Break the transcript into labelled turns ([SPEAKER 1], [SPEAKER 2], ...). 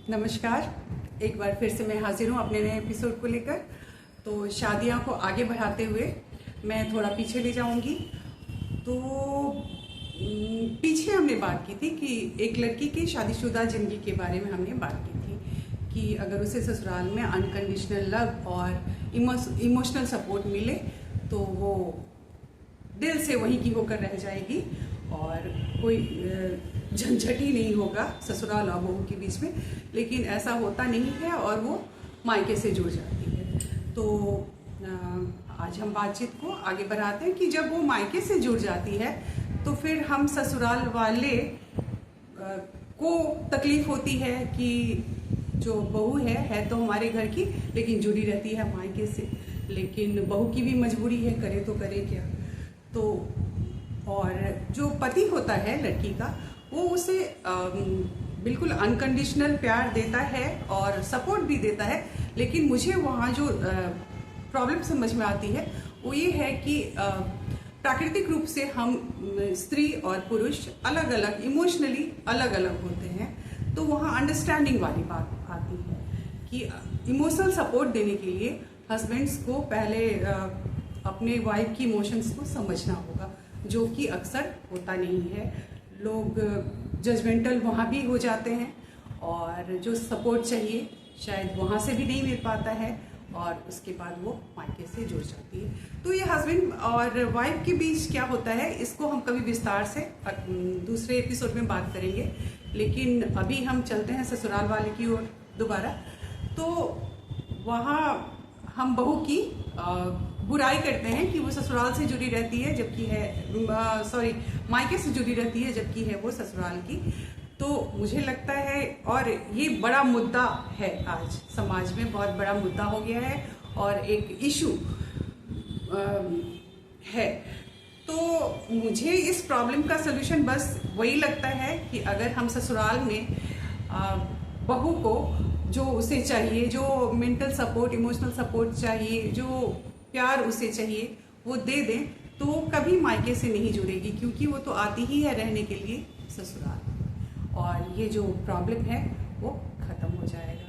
[SPEAKER 1] नमस्कार। एक बार फिर से मैं हाजिर हूँ अपने नए एपिसोड को लेकर। तो शादियाँ को आगे बढ़ाते हुए मैं थोड़ा पीछे ले जाऊंगी। तो पीछे हमने बात की थी कि एक लड़की की शादीशुदा जिंदगी के बारे में हमने बात की थी कि अगर उसे ससुराल में अनकंडीशनल लव और इमोशनल सपोर्ट मिले तो वो दिल से वहीं की होकर रह जाएगी और कोई झंझट ही नहीं होगा ससुराल और बहू के बीच में। लेकिन ऐसा होता नहीं है और वो मायके से जुड़ जाती है। तो आज हम बातचीत को आगे बढ़ाते हैं कि जब वो मायके से जुड़ जाती है तो फिर हम ससुराल वाले को तकलीफ होती है कि जो बहू है तो हमारे घर की लेकिन जुड़ी रहती है मायके से। लेकिन बहू की भी मजबूरी है, करे तो करे क्या। तो और जो पति होता है लड़की का वो उसे बिल्कुल अनकंडीशनल प्यार देता है और सपोर्ट भी देता है। लेकिन मुझे वहाँ जो प्रॉब्लम समझ में आती है वो ये है कि प्राकृतिक रूप से हम स्त्री और पुरुष अलग अलग इमोशनली अलग अलग होते हैं। तो वहाँ अंडरस्टैंडिंग वाली बात आती है कि इमोशनल सपोर्ट देने के लिए हस्बैंड्स को पहले अपने वाइफ की इमोशंस को समझना होगा, जो कि अक्सर होता नहीं है। लोग जजमेंटल वहाँ भी हो जाते हैं और जो सपोर्ट चाहिए शायद वहाँ से भी नहीं मिल पाता है और उसके बाद वो मायके से जुड़ जाती है। तो ये हस्बैंड और वाइफ के बीच क्या होता है इसको हम कभी विस्तार से दूसरे एपिसोड में बात करेंगे। लेकिन अभी हम चलते हैं ससुराल वाले की ओर दोबारा। तो वहाँ हम बहू की बुराई करते हैं कि वो ससुराल से जुड़ी रहती है जबकि है मायके से जुड़ी रहती है जबकि है वो ससुराल की। तो मुझे लगता है और ये बड़ा मुद्दा है, आज समाज में बहुत बड़ा मुद्दा हो गया है और एक इशू है। तो मुझे इस प्रॉब्लम का सलूशन बस वही लगता है कि अगर हम ससुराल में बहू को जो उसे चाहिए, जो मेंटल सपोर्ट इमोशनल सपोर्ट चाहिए, जो प्यार उसे चाहिए वो दे दें तो वो कभी मायके से नहीं जुड़ेगी, क्योंकि वो तो आती ही है रहने के लिए ससुराल और ये जो प्रॉब्लम है वो खत्म हो जाएगा।